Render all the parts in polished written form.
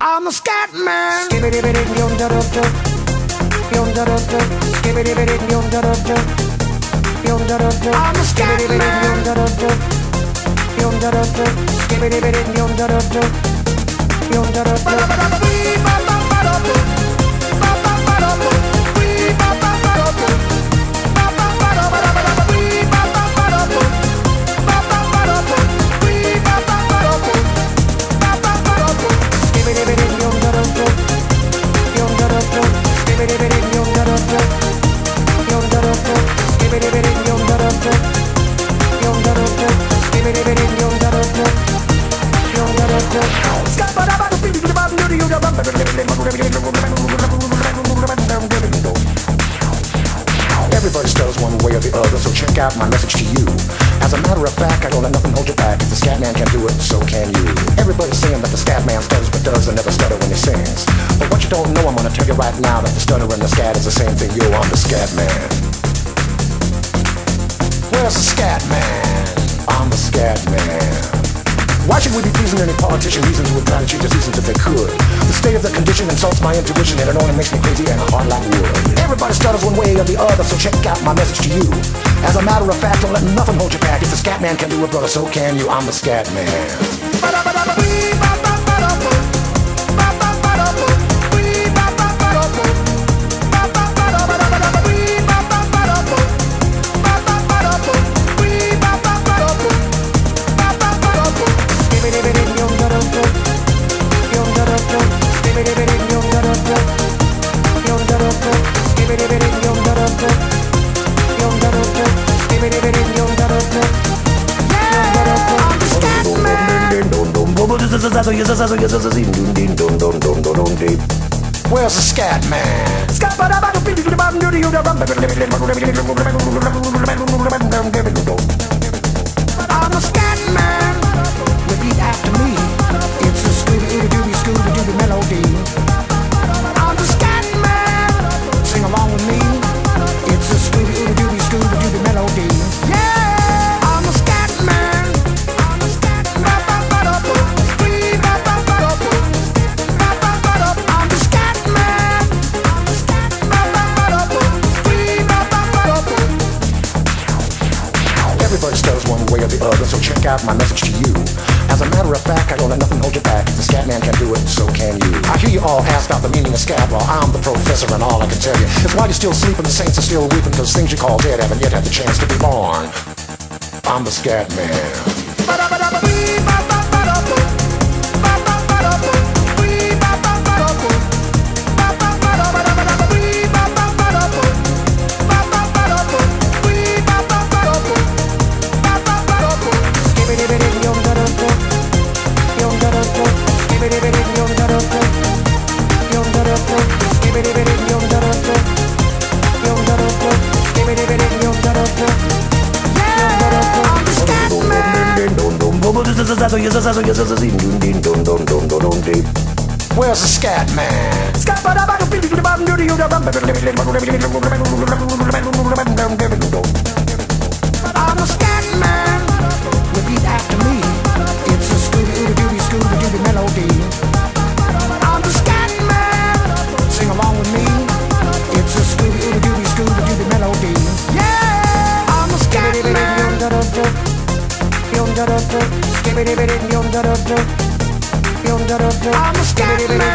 I'm a scat man. I'm a scat Everybody stutters one way or the other, so check out my message to you. As a matter of fact, I don't let nothing hold you back. If the scat man can do it, so can you. Everybody's saying that the scat man stutters but does and never stutter when he sings. But what you don't know, I'm gonna tell you right now that the stutter and the scat is the same thing. Yo, I'm the scat man. Where's the scat man? I'm the scat man. Why should we be pleasing any politician? Reasons would try to change the seasons if they could. The state of the condition insults my intuition, and it only makes me crazy and hard like wood. Everybody stutters one way or the other, so check out my message to you. As a matter of fact, don't let nothing hold you back. If the scat man can do it, brother, so can you. I'm the scat man. Where's the scat man? I'm a scat man. Repeat after me. It's a Scooby-Dooby melody. I'm the scat man. Sing along with me. It's a Scooby-Dooby melody. Yeah, I'm a scat man. I'm a scat man. I'm the scat man. Everybody stutters one way or the other, so check out my message to you. As a matter of fact, I don't let nothing hold you back. If the scat man can do it, so can you. I hear you all ask out the meaning of scat. Well, I'm the professor, and all I can tell you is why you're still sleeping, the saints are still weeping, because things you call dead haven't yet had the chance to be born. I'm the scat man. Where's the scat man? I'm a scat man. Repeat after me. It's a Scooby-Dooby melody. I'm the scat man. Sing along with me. It's a Scooby-Dooby melody. Yeah, I'm a scat man. I'm a scat man.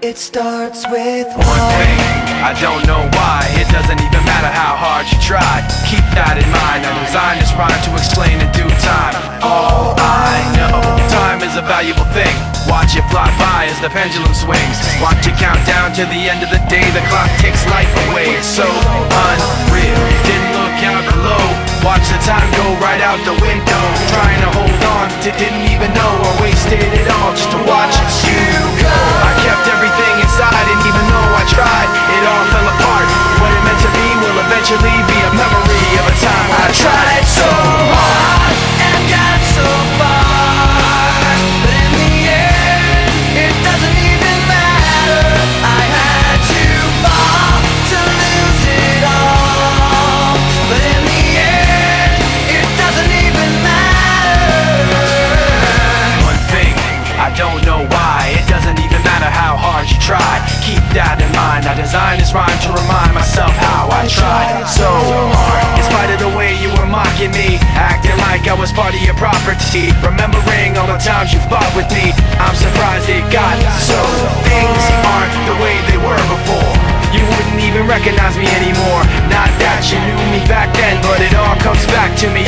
It starts with one thing, I don't know why. It doesn't even matter how hard you try. Keep that in mind, I designed this rhyme to explain in due time. All I know, time is a valuable thing. Watch it fly by as the pendulum swings. Watch it count down to the end of the day. The clock takes life away, it's so unreal. Didn't look out below, watch the time go right out the window. Trying to hold on to didn't even know I wasted it all just to watch you go. I kept everything inside, and even though I tried, it all fell apart. What it meant to be will eventually be a memory of a time when I tried so hard and got so far, but in the end, it doesn't even matter. I had to fall to lose it all, but in the end, it doesn't even matter. One thing, I don't know why. It doesn't even matter how hard you try. Keep that in mind, I designed this rhyme to remind myself how I tried so hard. In spite of the way you were mocking me, acting like I was part of your property, remembering all the times you fought with me, I'm surprised it got so. Things aren't the way they were before. You wouldn't even recognize me anymore. Not that you knew me back then, but it all comes back to me